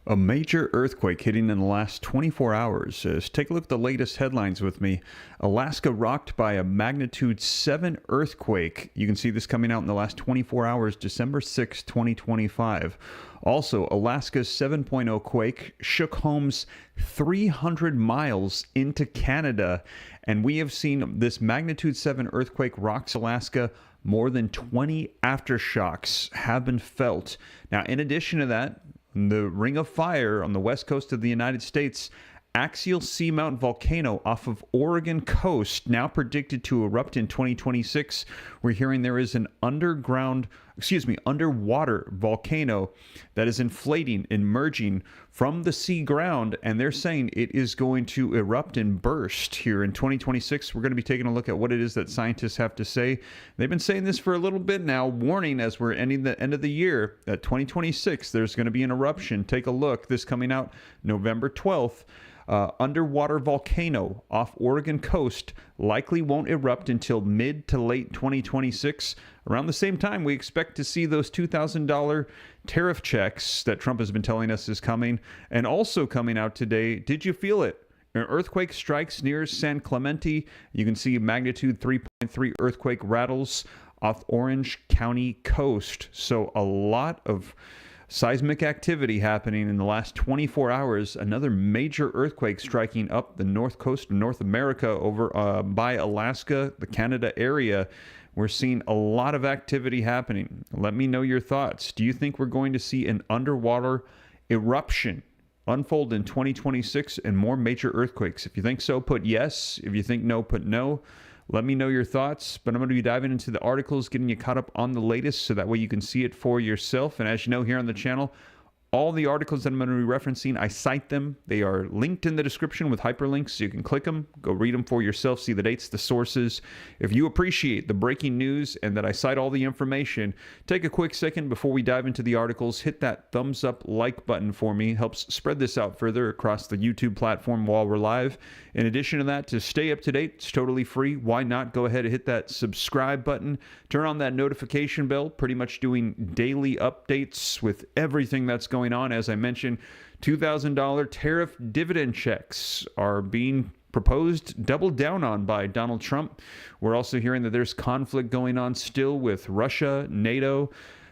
A major earthquake hitting in the last 24 hours. Take a look at the latest headlines with me. Alaska rocked by a magnitude 7 earthquake. You can see this coming out in the last 24 hours, December 6, 2025. Also, Alaska's 7.0 quake shook homes 300 miles into Canada. And we have seen this magnitude 7 earthquake rocks Alaska. More than 20 aftershocks have been felt. Now, in addition to that, the Ring of Fire on the west coast of the United States, axial seamount volcano off of Oregon coast, now predicted to erupt in 2026. We're hearing there is an underwater volcano that is inflating, emerging from the sea ground, and they're saying it is going to erupt and burst here in 2026. We're going to be taking a look at what it is that scientists have to say. They've been saying this for a little bit now, warning as we're ending the end of the year that 2026 there's going to be an eruption. Take a look. This coming out November 12th. Underwater volcano off Oregon coast likely won't erupt until mid to late 2026. Around the same time, we expect to see those $2,000 tariff checks that Trump has been telling us is coming. And also coming out today, did you feel it? An earthquake strikes near San Clemente. You can see magnitude 3.3 earthquake rattles off Orange County coast. So a lot of seismic activity happening in the last 24 hours. Another major earthquake striking up the north coast of North America over by Alaska, the Canada area. We're seeing a lot of activity happening. Let me know your thoughts. Do you think we're going to see an underwater eruption unfold in 2026 and more major earthquakes? If you think so, put yes. If you think no, put no. Let me know your thoughts, but I'm going to be diving into the articles, getting you caught up on the latest so that way you can see it for yourself. And as you know, here on the channel, all the articles that I'm going to be referencing, I cite them. They are linked in the description with hyperlinks, so you can click them, go read them for yourself, see the dates, the sources. If you appreciate the breaking news and that I cite all the information, take a quick second before we dive into the articles. Hit that thumbs up like button for me. Helps spread this out further across the YouTube platform while we're live. In addition to that, to stay up to date, it's totally free. Why not go ahead and hit that subscribe button, turn on that notification bell, pretty much doing daily updates with everything that's going on. As I mentioned, $2,000 tariff dividend checks are being proposed, doubled down on by Donald Trump. We're also hearing that there's conflict going on still with Russia, NATO.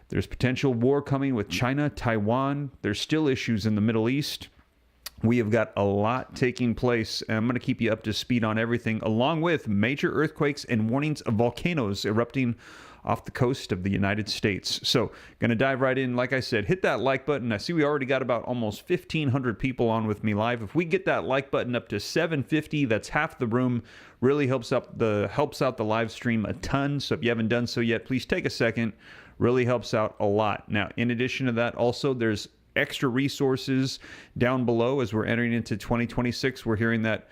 There's potential war coming with China, Taiwan. There's still issues in the Middle East. We have got a lot taking place, and I'm going to keep you up to speed on everything, along with major earthquakes and warnings of volcanoes erupting off the coast of the United States. So, going to dive right in. Like I said, hit that like button. I see we already got about almost 1,500 people on with me live. If we get that like button up to 750, that's half the room. Really helps out the live stream a ton. So if you haven't done so yet, please take a second. Really helps out a lot. Now, in addition to that, also there's extra resources down below as we're entering into 2026. We're hearing that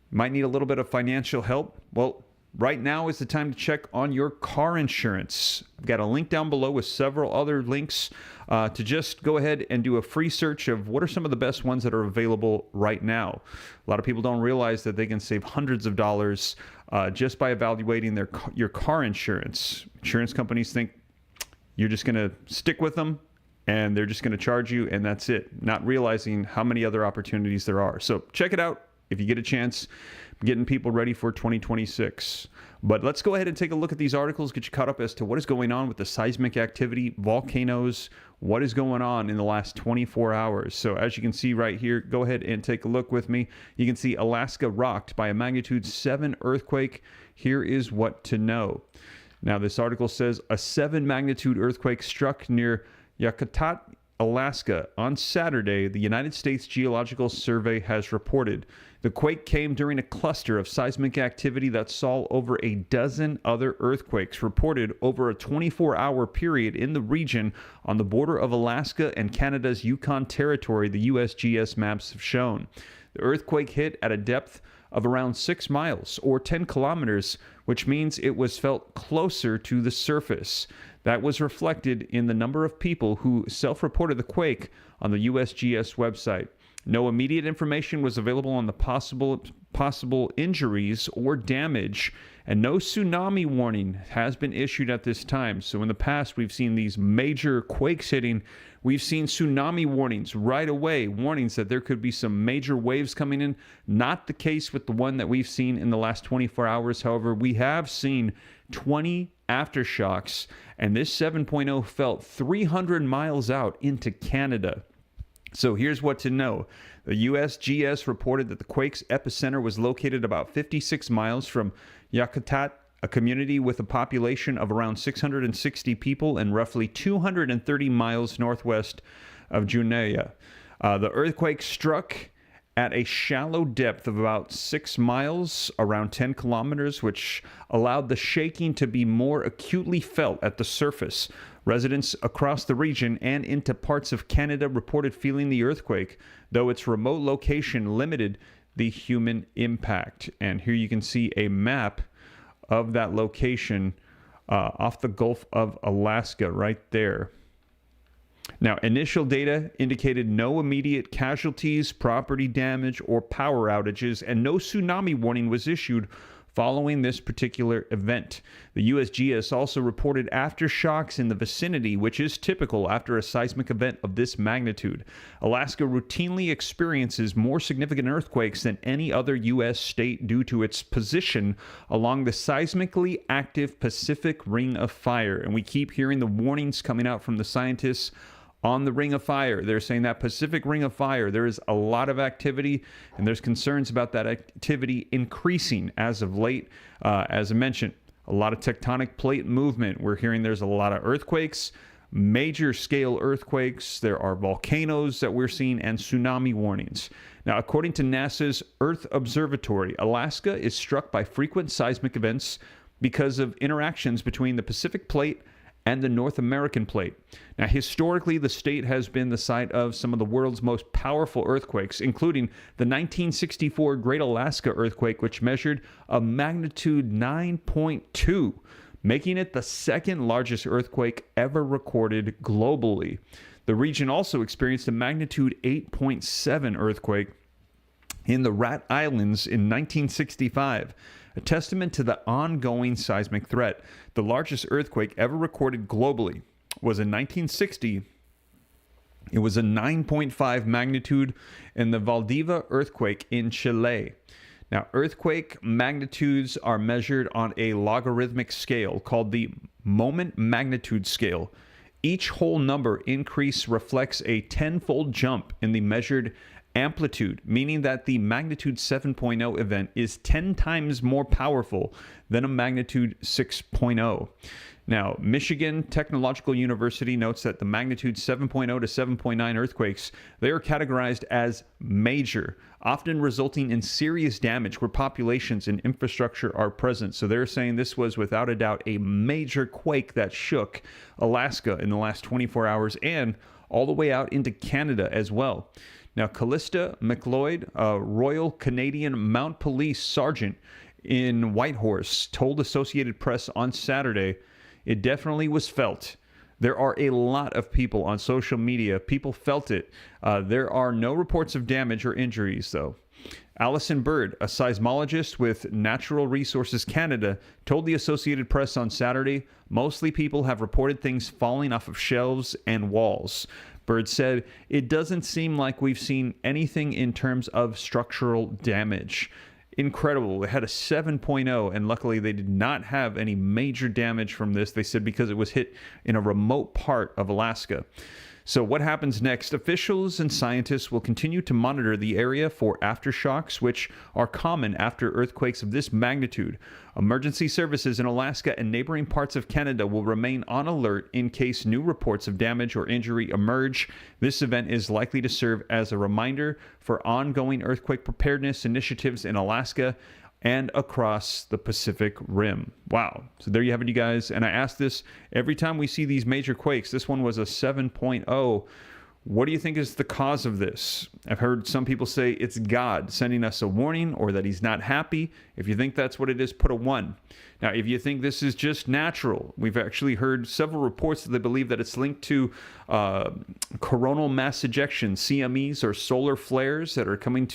might need a little bit of financial help. Well, right now is the time to check on your car insurance. I've got a link down below with several other links to just go ahead and do a free search of what are some of the best ones that are available right now. A lot of people don't realize that they can save hundreds of dollars just by evaluating your car insurance. Insurance companies think you're just going to stick with them and they're just going to charge you, and that's it, not realizing how many other opportunities there are. So check it out if you get a chance. Getting people ready for 2026. But let's go ahead and take a look at these articles, get you caught up as to what is going on with the seismic activity, volcanoes, what is going on in the last 24 hours. So as you can see right here, go ahead and take a look with me. You can see Alaska rocked by a magnitude 7 earthquake. Here is what to know. Now, this article says a 7 magnitude earthquake struck near Yakutat, Alaska on Saturday, the United States Geological Survey has reported. The quake came during a cluster of seismic activity that saw over a dozen other earthquakes reported over a 24-hour period in the region on the border of Alaska and Canada's Yukon Territory, the USGS maps have shown. The earthquake hit at a depth of around 6 miles or 10 kilometers, which means it was felt closer to the surface. That was reflected in the number of people who self-reported the quake on the USGS website. No immediate information was available on the possible injuries or damage, and no tsunami warning has been issued at this time. So in the past, we've seen these major quakes hitting. We've seen tsunami warnings right away, warnings that there could be some major waves coming in. Not the case with the one that we've seen in the last 24 hours. However, we have seen 20 aftershocks, and this 7.0 felt 300 miles out into Canada. So here's what to know. The USGS reported that the quake's epicenter was located about 56 miles from Yakutat, a community with a population of around 660 people, and roughly 230 miles northwest of Juneau. The earthquake struck at a shallow depth of about 6 miles, around 10 kilometers, which allowed the shaking to be more acutely felt at the surface. Residents across the region and into parts of Canada reported feeling the earthquake, though its remote location limited the human impact. And here you can see a map of that location off the Gulf of Alaska right there. Now, initial data indicated no immediate casualties, property damage, or power outages, and no tsunami warning was issued following this particular event. The USGS also reported aftershocks in the vicinity, which is typical after a seismic event of this magnitude. Alaska routinely experiences more significant earthquakes than any other U.S. state due to its position along the seismically active Pacific Ring of Fire. And we keep hearing the warnings coming out from the scientists on the Ring of Fire. They're saying that Pacific Ring of Fire, there is a lot of activity, and there's concerns about that activity increasing as of late. As I mentioned, a lot of tectonic plate movement. We're hearing there's a lot of earthquakes, major scale earthquakes. There are volcanoes that we're seeing, and tsunami warnings. Now, according to NASA's Earth Observatory, Alaska is struck by frequent seismic events because of interactions between the Pacific Plate and the North American Plate. Now, historically, the state has been the site of some of the world's most powerful earthquakes, including the 1964 Great Alaska Earthquake, which measured a magnitude 9.2, making it the second largest earthquake ever recorded globally. The region also experienced a magnitude 8.7 earthquake in the Rat Islands in 1965. A testament to the ongoing seismic threat. The largest earthquake ever recorded globally was in 1960. It was a 9.5 magnitude in the Valdivia earthquake in Chile. Now, earthquake magnitudes are measured on a logarithmic scale called the moment magnitude scale. Each whole number increase reflects a tenfold jump in the measured amplitude, meaning that the magnitude 7.0 event is 10 times more powerful than a magnitude 6.0. Now, Michigan Technological University notes that the magnitude 7.0 to 7.9 earthquakes, they are categorized as major, often resulting in serious damage where populations and infrastructure are present. So they're saying this was without a doubt a major quake that shook Alaska in the last 24 hours and all the way out into Canada as well. Now, Callista McLeod, a Royal Canadian Mount Police Sergeant in Whitehorse, told Associated Press on Saturday, "It definitely was felt. There are a lot of people on social media. People felt it. There are no reports of damage or injuries, though." Alison Bird, a seismologist with Natural Resources Canada, told the Associated Press on Saturday, "Mostly people have reported things falling off of shelves and walls." Bird said, "It doesn't seem like we've seen anything in terms of structural damage." Incredible. They had a 7.0, and luckily they did not have any major damage from this. They said because it was hit in a remote part of Alaska. So what happens next? Officials and scientists will continue to monitor the area for aftershocks, which are common after earthquakes of this magnitude. Emergency services in Alaska and neighboring parts of Canada will remain on alert in case new reports of damage or injury emerge. This event is likely to serve as a reminder for ongoing earthquake preparedness initiatives in Alaska and across the Pacific Rim. Wow. So there you have it, you guys. And I ask this every time we see these major quakes. This one was a 7.0. What do you think is the cause of this? I've heard some people say it's God sending us a warning or that he's not happy. If you think that's what it is, put a 1. Now, if you think this is just natural, we've actually heard several reports that they believe that it's linked to coronal mass ejection, CMEs, or solar flares that are coming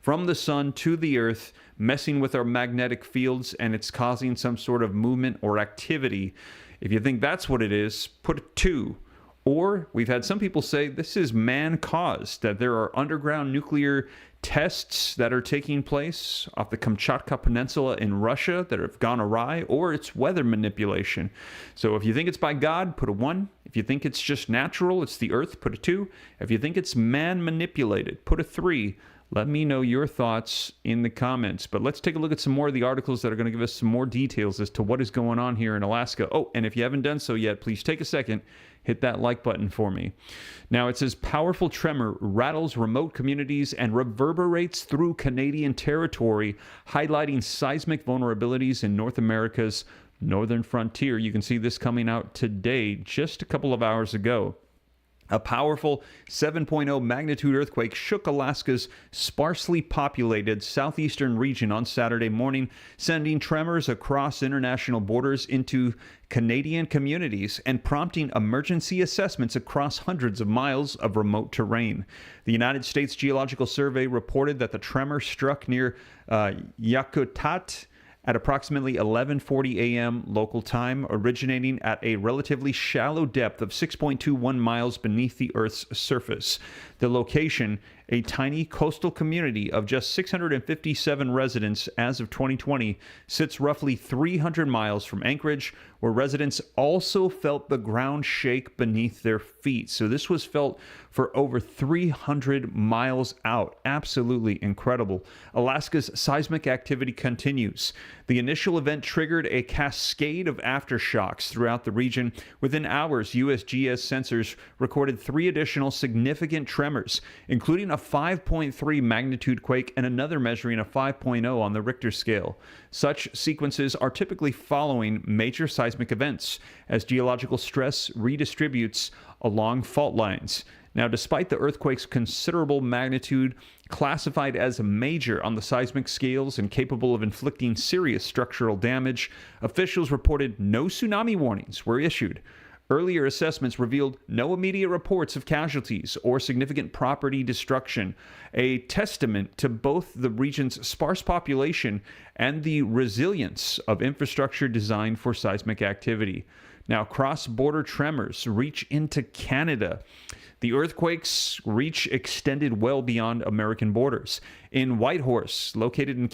from the sun to the earth, messing with our magnetic fields, and it's causing some sort of movement or activity. If you think that's what it is, put a 2. Or we've had some people say this is man-caused, that there are underground nuclear tests that are taking place off the Kamchatka Peninsula in Russia that have gone awry, or it's weather manipulation. So if you think it's by God, put a 1. If you think it's just natural, it's the earth, put a 2. If you think it's man-manipulated, put a 3. Let me know your thoughts in the comments. But let's take a look at some more of the articles that are going to give us some more details as to what is going on here in Alaska. Oh, and if you haven't done so yet, please take a second, hit that like button for me. Now, it says, powerful tremor rattles remote communities and reverberates through Canadian territory, highlighting seismic vulnerabilities in North America's northern frontier. You can see this coming out today, just a couple of hours ago. A powerful 7.0 magnitude earthquake shook Alaska's sparsely populated southeastern region on Saturday morning, sending tremors across international borders into Canadian communities and prompting emergency assessments across hundreds of miles of remote terrain. The United States Geological Survey reported that the tremor struck near Yakutat at approximately 11:40 a.m. local time, originating at a relatively shallow depth of 6.21 miles beneath the Earth's surface. The location, a tiny coastal community of just 657 residents as of 2020, sits roughly 300 miles from Anchorage, where residents also felt the ground shake beneath their feet. So this was felt for over 300 miles out. Absolutely incredible. Alaska's seismic activity continues. The initial event triggered a cascade of aftershocks throughout the region. Within hours, USGS sensors recorded 3 additional significant tremors, including a 5.3 magnitude quake and another measuring a 5.0 on the Richter scale. Such sequences are typically following major seismic events as geological stress redistributes along fault lines. Now, despite the earthquake's considerable magnitude, classified as major on the seismic scales and capable of inflicting serious structural damage, officials reported no tsunami warnings were issued. Earlier assessments revealed no immediate reports of casualties or significant property destruction, a testament to both the region's sparse population and the resilience of infrastructure designed for seismic activity. Now, cross-border tremors reach into Canada. The earthquake's reach extended well beyond American borders. In Whitehorse, located in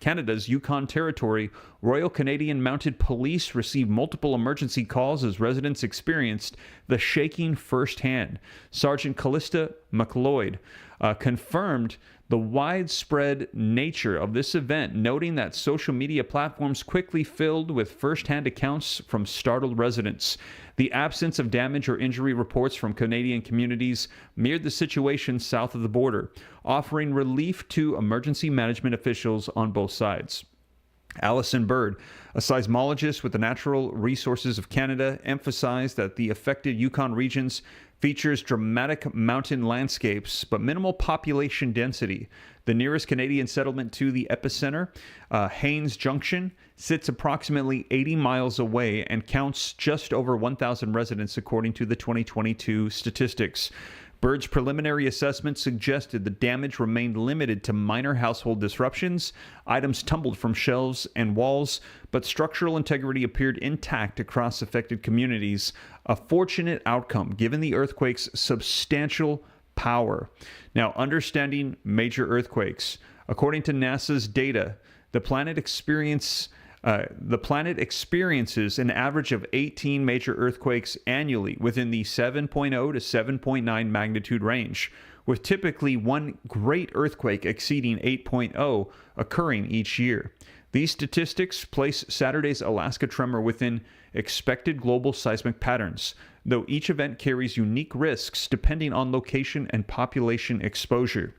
Canada's Yukon Territory, Royal Canadian Mounted Police received multiple emergency calls as residents experienced the shaking firsthand. Sergeant Callista McLeod confirmed the widespread nature of this event, noting that social media platforms quickly filled with first-hand accounts from startled residents. The absence of damage or injury reports from Canadian communities mirrored the situation south of the border, offering relief to emergency management officials on both sides. Alison Bird, a seismologist with the Natural Resources of Canada, emphasized that the affected Yukon regions features dramatic mountain landscapes but minimal population density. The nearest Canadian settlement to the epicenter, Haines Junction, sits approximately 80 miles away and counts just over 1,000 residents according to the 2022 statistics. Bird's preliminary assessment suggested the damage remained limited to minor household disruptions. Items tumbled from shelves and walls, but structural integrity appeared intact across affected communities, a fortunate outcome given the earthquake's substantial power. Now, understanding major earthquakes. According to NASA's data, the planet experiences an average of 18 major earthquakes annually within the 7.0 to 7.9 magnitude range, with typically one great earthquake exceeding 8.0 occurring each year. These statistics place Saturday's Alaska tremor within expected global seismic patterns, though each event carries unique risks depending on location and population exposure.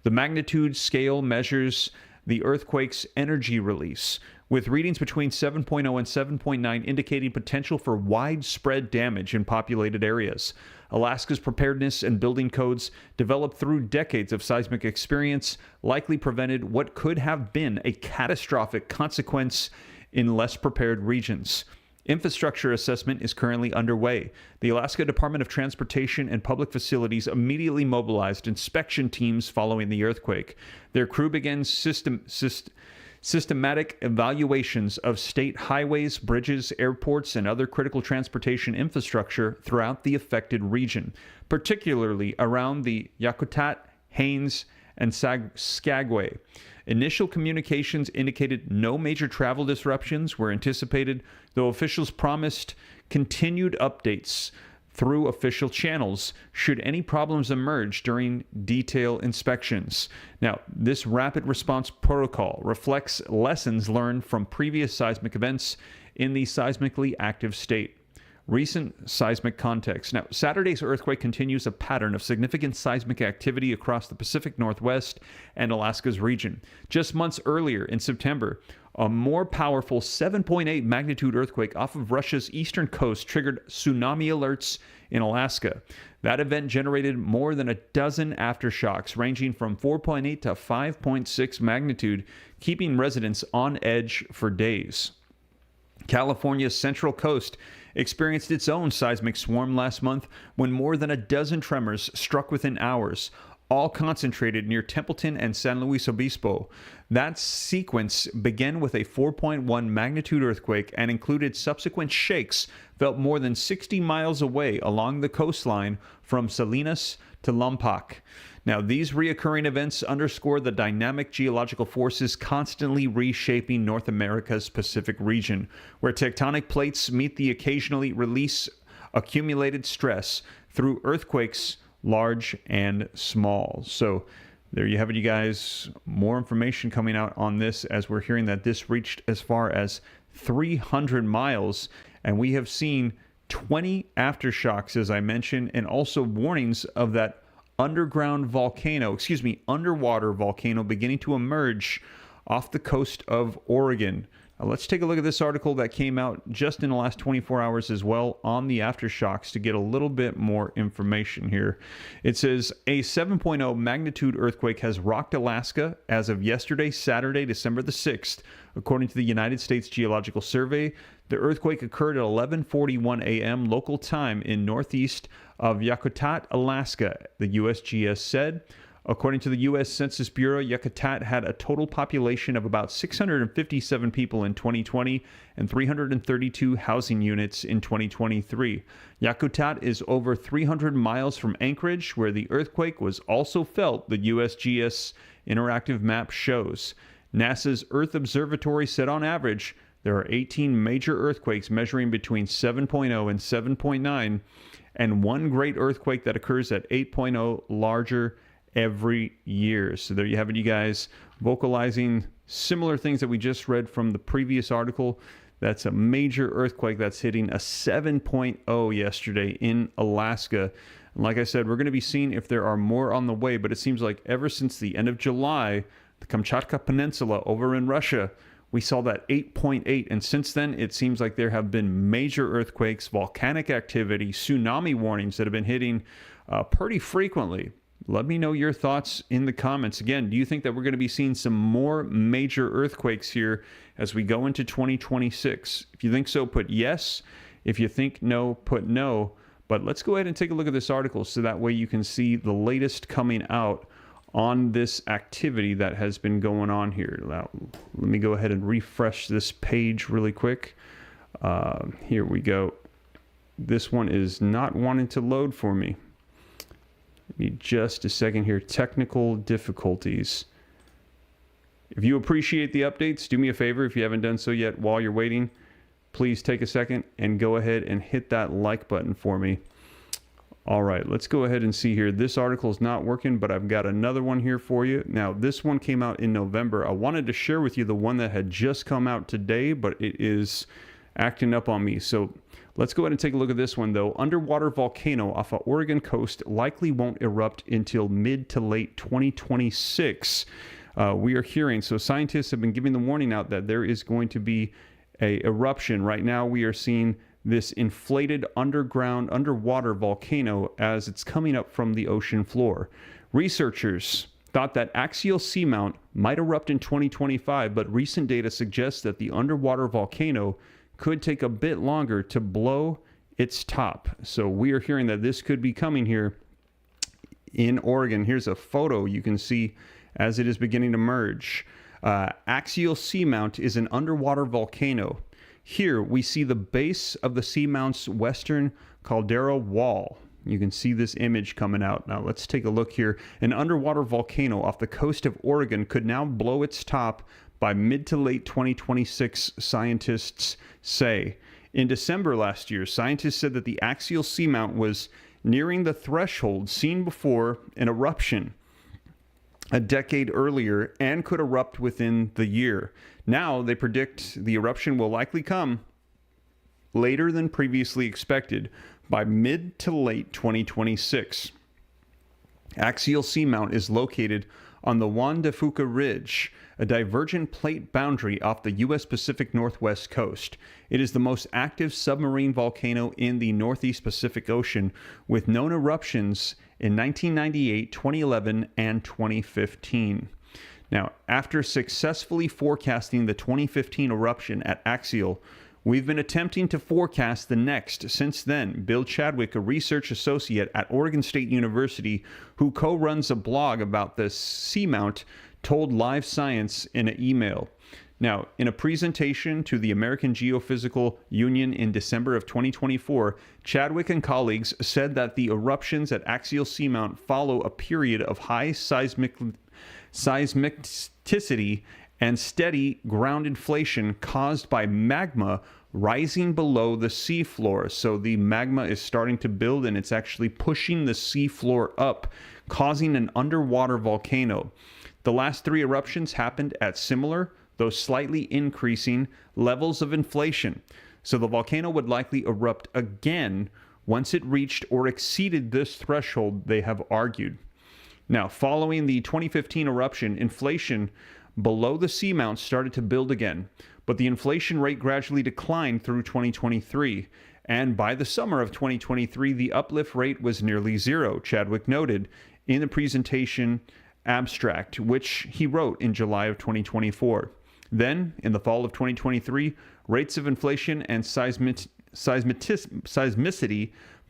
The magnitude scale measures the earthquake's energy release, with readings between 7.0 and 7.9 indicating potential for widespread damage in populated areas. Alaska's preparedness and building codes, developed through decades of seismic experience, likely prevented what could have been a catastrophic consequence in less prepared regions. Infrastructure assessment is currently underway. The Alaska Department of Transportation and Public Facilities immediately mobilized inspection teams following the earthquake. Their crew began systematic evaluations of state highways, bridges, airports, and other critical transportation infrastructure throughout the affected region, particularly around the Yakutat, Haines, and Skagway. Initial communications indicated no major travel disruptions were anticipated, though officials promised continued updates through official channels should any problems emerge during detailed inspections. Now, this rapid response protocol reflects lessons learned from previous seismic events in the seismically active state. Recent seismic context. Now, Saturday's earthquake continues a pattern of significant seismic activity across the Pacific Northwest and Alaska's region. Just months earlier, in September, a more powerful 7.8 magnitude earthquake off of Russia's eastern coast triggered tsunami alerts in Alaska. That event generated more than a dozen aftershocks, ranging from 4.8 to 5.6 magnitude, keeping residents on edge for days. California's Central Coast experienced its own seismic swarm last month when more than a dozen tremors struck within hours, all concentrated near Templeton and San Luis Obispo. That sequence began with a 4.1 magnitude earthquake and included subsequent shakes felt more than 60 miles away along the coastline from Salinas to Lompoc. Now, these reoccurring events underscore the dynamic geological forces constantly reshaping North America's Pacific region, where tectonic plates meet the occasionally release accumulated stress through earthquakes, large and small. So there you have it, you guys. More information coming out on this as we're hearing that this reached as far as 300 miles, and we have seen 20 aftershocks, as I mentioned, and also warnings of that underwater volcano beginning to emerge off the coast of Oregon. Now, let's take a look at this article that came out just in the last 24 hours as well on the aftershocks to get a little bit more information here. It says a 7.0 magnitude earthquake has rocked Alaska as of yesterday, Saturday, December the 6th. According to the United States Geological Survey, the earthquake occurred at 11:41 a.m. local time in northeast of Yakutat, Alaska, the USGS said. According to the U.S. Census Bureau, Yakutat had a total population of about 657 people in 2020 and 332 housing units in 2023. Yakutat is over 300 miles from Anchorage, where the earthquake was also felt, the USGS interactive map shows. NASA's Earth Observatory said on average, there are 18 major earthquakes measuring between 7.0 and 7.9, and one great earthquake that occurs at 8.0 larger every year. So there you have it, you guys, vocalizing similar things that we just read from the previous article. That's a major earthquake that's hitting a 7.0 yesterday in Alaska. And like I said, we're going to be seeing if there are more on the way, but it seems like ever since the end of July, the Kamchatka Peninsula over in Russia, we saw that 8.8, and since then, it seems like there have been major earthquakes, volcanic activity, tsunami warnings that have been hitting pretty frequently. Let me know your thoughts in the comments. Again, do you think that we're going to be seeing some more major earthquakes here as we go into 2026? If you think so, put yes. If you think no, put no. But let's go ahead and take a look at this article so that way you can see the latest coming out on this activity that has been going on here. Now, let me go ahead and refresh this page really quick. Here we go. This one is not wanting to load for me. Give me just a second here. Technical difficulties. If you appreciate the updates, do me a favor if you haven't done so yet while you're waiting. Please take a second and go ahead and hit that like button for me. All right, let's go ahead and see here. This article is not working, but I've got another one here for you. Now, this one came out in November. I wanted to share with you the one that had just come out today, but it is acting up on me. So let's go ahead and take a look at this one, though. Underwater volcano off of Oregon coast likely won't erupt until mid to late 2026. We are hearing, so scientists have been giving the warning out that there is going to be a eruption. Right now we are seeing this inflated underwater volcano as it's coming up from the ocean floor. Researchers thought that axial seamount might erupt in 2025, but recent data suggests that the underwater volcano could take a bit longer to blow its top. So we are hearing that this could be coming here in Oregon. Here's a photo you can see as it is beginning to merge. Axial seamount is an underwater volcano. Here we see the base of the seamount's western caldera wall. You can see this image coming out. Now let's take a look here. An underwater volcano off the coast of Oregon could now blow its top by mid to late 2026, scientists say. In December last year, scientists said that the axial seamount was nearing the threshold seen before an eruption a decade earlier and could erupt within the year. Now they predict the eruption will likely come later than previously expected, by mid to late 2026. Axial seamount is located on the Juan de Fuca Ridge, a divergent plate boundary off the U.S. Pacific Northwest coast. It is the most active submarine volcano in the Northeast Pacific Ocean, with known eruptions in 1998, 2011, and 2015. Now, after successfully forecasting the 2015 eruption at Axial, we've been attempting to forecast the next since then. Bill Chadwick, a research associate at Oregon State University who co-runs a blog about the seamount, told Live Science in an email. Now, in a presentation to the American Geophysical Union in December of 2024, Chadwick and colleagues said that the eruptions at Axial Seamount follow a period of high seismicity and steady ground inflation caused by magma rising below the seafloor. So the magma is starting to build and it's actually pushing the seafloor up, causing an underwater volcano. The last three eruptions happened at similar, though slightly increasing, levels of inflation. So the volcano would likely erupt again once it reached or exceeded this threshold, they have argued. Now, following the 2015 eruption, inflation below the seamount started to build again, but the inflation rate gradually declined through 2023. And by the summer of 2023, the uplift rate was nearly zero, Chadwick noted in the presentation abstract, which he wrote in July of 2024. Then, in the fall of 2023, rates of inflation and seismicity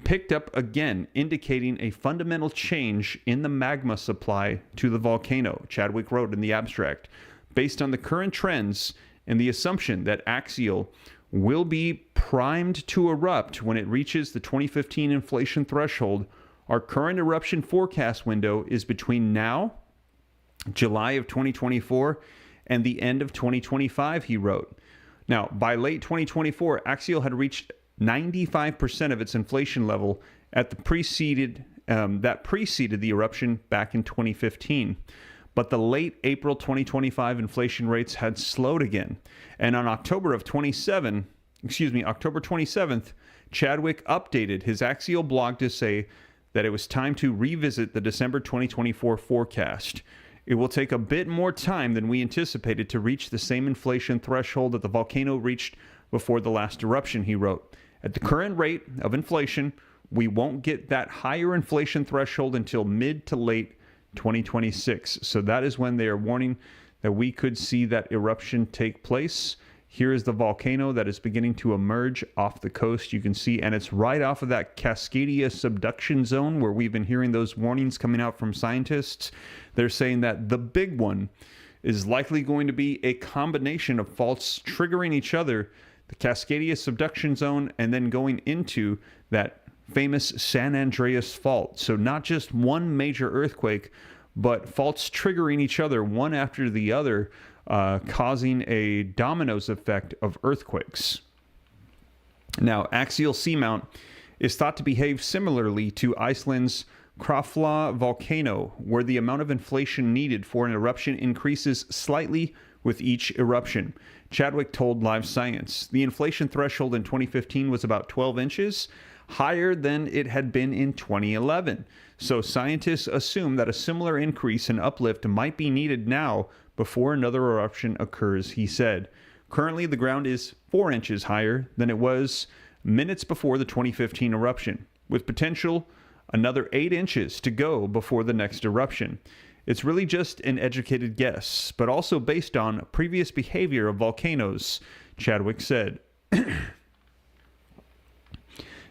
picked up again, indicating a fundamental change in the magma supply to the volcano, Chadwick wrote in the abstract. Based on the current trends and the assumption that Axial will be primed to erupt when it reaches the 2015 inflation threshold, our current eruption forecast window is between now, July of 2024, and the end of 2025, he wrote. Now, by late 2024, Axial had reached 95% of its inflation level at the preceded the eruption back in 2015. But the late April 2025 inflation rates had slowed again. And on October 27th, Chadwick updated his Axial blog to say that it was time to revisit the December 2024 forecast. It will take a bit more time than we anticipated to reach the same inflation threshold that the volcano reached before the last eruption, he wrote. At the current rate of inflation, we won't get that higher inflation threshold until mid to late 2026. So that is when they are warning that we could see that eruption take place. Here is the volcano that is beginning to emerge off the coast. You can see, and it's right off of that Cascadia subduction zone where we've been hearing those warnings coming out from scientists. They're saying that the big one is likely going to be a combination of faults triggering each other, the Cascadia subduction zone, and then going into that famous San Andreas fault. So not just one major earthquake, but faults triggering each other one after the other, causing a dominoes effect of earthquakes. Now, Axial Seamount is thought to behave similarly to Iceland's Krafla volcano, where the amount of inflation needed for an eruption increases slightly with each eruption. Chadwick told Live Science, the inflation threshold in 2015 was about 12 inches. higher than it had been in 2011. So scientists assume that a similar increase in uplift might be needed now before another eruption occurs, he said. Currently, the ground is 4 inches higher than it was minutes before the 2015 eruption, with potential another 8 inches to go before the next eruption. It's really just an educated guess, but also based on previous behavior of volcanoes, Chadwick said.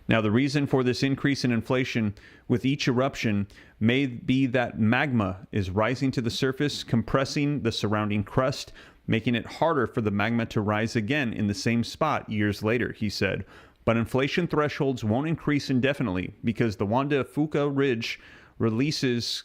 Now, the reason for this increase in inflation with each eruption may be that magma is rising to the surface, compressing the surrounding crust, making it harder for the magma to rise again in the same spot years later, he said. But inflation thresholds won't increase indefinitely because the Wanda Fuca Ridge releases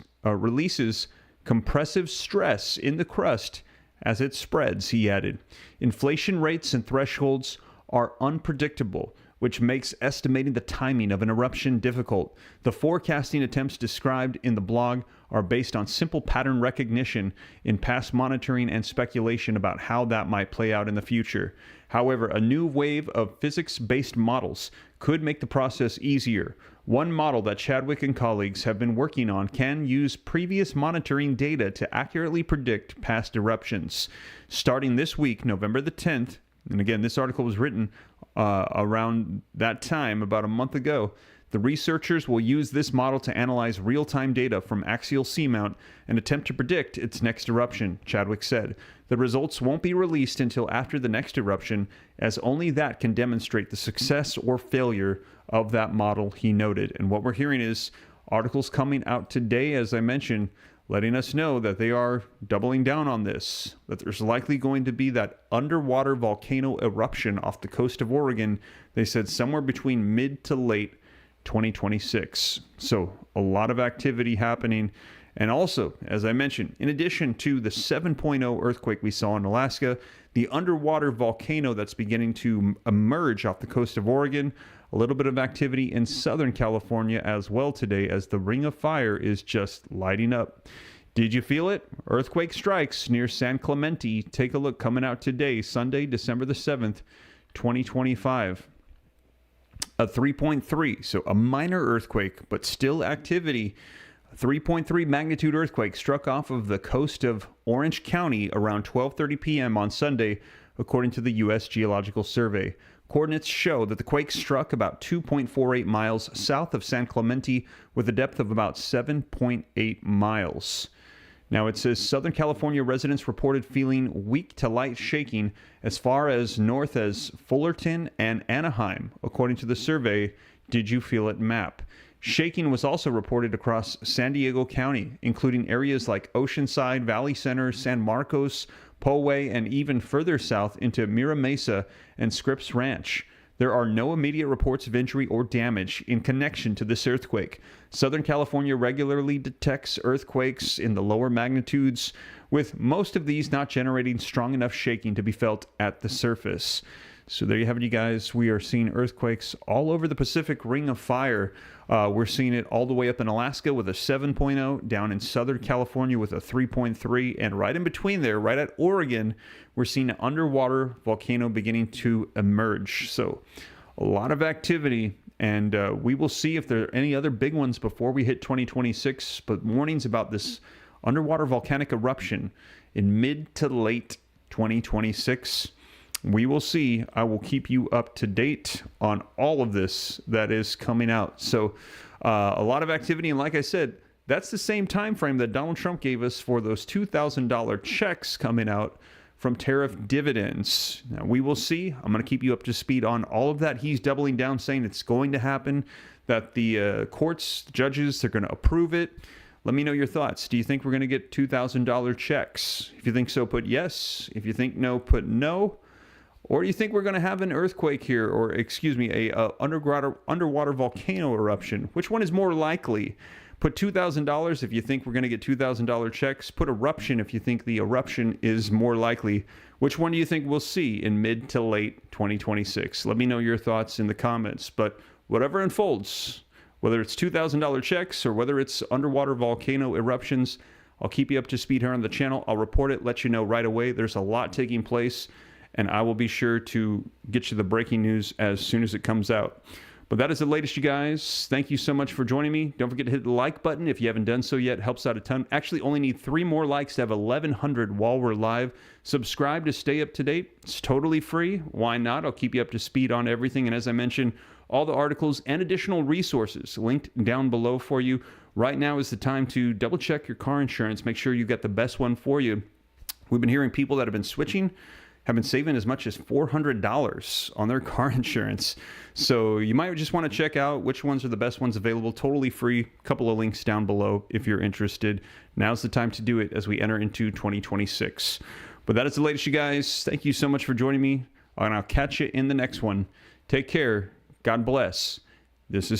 compressive stress in the crust as it spreads, he added. Inflation rates and thresholds are unpredictable, which makes estimating the timing of an eruption difficult. The forecasting attempts described in the blog are based on simple pattern recognition in past monitoring and speculation about how that might play out in the future. However, a new wave of physics-based models could make the process easier. One model that Chadwick and colleagues have been working on can use previous monitoring data to accurately predict past eruptions. Starting this week, November the 10th, and again, this article was written around that time, about a month ago, the researchers will use this model to analyze real-time data from axial seamount and attempt to predict its next eruption, Chadwick said. The results won't be released until after the next eruption, as only that can demonstrate the success or failure of that model, he noted. And what we're hearing is articles coming out today, as I mentioned, letting us know that they are doubling down on this, that there's likely going to be that underwater volcano eruption off the coast of Oregon. They said somewhere between mid to late 2026. So a lot of activity happening. And also, as I mentioned, in addition to the 7.0 earthquake we saw in Alaska, the underwater volcano that's beginning to emerge off the coast of Oregon, a little bit of activity in Southern California as well today as the ring of fire is just lighting up. Did you feel it? Earthquake strikes near San Clemente. Take a look, coming out today, Sunday, December the 7th, 2025. A 3.3, so a minor earthquake, but still activity. A 3.3 magnitude earthquake struck off of the coast of Orange County around 12:30 p.m. on Sunday, according to the U.S. Geological Survey. Coordinates show that the quake struck about 2.48 miles south of San Clemente with a depth of about 7.8 miles. Now, it says Southern California residents reported feeling weak to light shaking as far as north as Fullerton and Anaheim, according to the survey Did You Feel It map. Shaking was also reported across San Diego County, including areas like Oceanside, Valley Center, San Marcos, Poway, and even further south into Mira Mesa and Scripps Ranch. There are no immediate reports of injury or damage in connection to this earthquake. Southern California regularly detects earthquakes in the lower magnitudes, with most of these not generating strong enough shaking to be felt at the surface. So there you have it, you guys. We are seeing earthquakes all over the Pacific Ring of Fire. We're seeing it all the way up in Alaska with a 7.0, down in Southern California with a 3.3, and right in between there, right at Oregon, we're seeing an underwater volcano beginning to emerge. So a lot of activity, and we will see if there are any other big ones before we hit 2026, but warnings about this underwater volcanic eruption in mid to late 2026. We will see. I will keep you up to date on all of this that is coming out. So a lot of activity. And like I said, that's the same time frame that Donald Trump gave us for those $2,000 checks coming out from tariff dividends. Now, we will see. I'm going to keep you up to speed on all of that. He's doubling down, saying it's going to happen, that the courts, judges, they're going to approve it. Let me know your thoughts. Do you think we're going to get $2,000 checks? If you think so, put yes. If you think no, put no. Or do you think we're going to have an earthquake here, or excuse me, a underwater volcano eruption? Which one is more likely? Put $2,000 if you think we're going to get $2,000 checks. Put eruption if you think the eruption is more likely. Which one do you think we'll see in mid to late 2026? Let me know your thoughts in the comments. But whatever unfolds, whether it's $2,000 checks or whether it's underwater volcano eruptions, I'll keep you up to speed here on the channel. I'll report it, let you know right away. There's a lot taking place, and I will be sure to get you the breaking news as soon as it comes out. But that is the latest, you guys. Thank you so much for joining me. Don't forget to hit the like button if you haven't done so yet. It helps out a ton. Actually, only need 3 more likes to have 1,100 while we're live. Subscribe to stay up to date. It's totally free. Why not? I'll keep you up to speed on everything. And as I mentioned, all the articles and additional resources linked down below for you. Right now is the time to double check your car insurance. Make sure you get the best one for you. We've been hearing people that have been switching have been saving as much as $400 on their car insurance. So you might just want to check out which ones are the best ones available, totally free. Couple of links down below if you're interested. Now's the time to do it as we enter into 2026. But that is the latest, you guys. Thank you so much for joining me, and I'll catch you in the next one. Take care. God bless. This is Steve.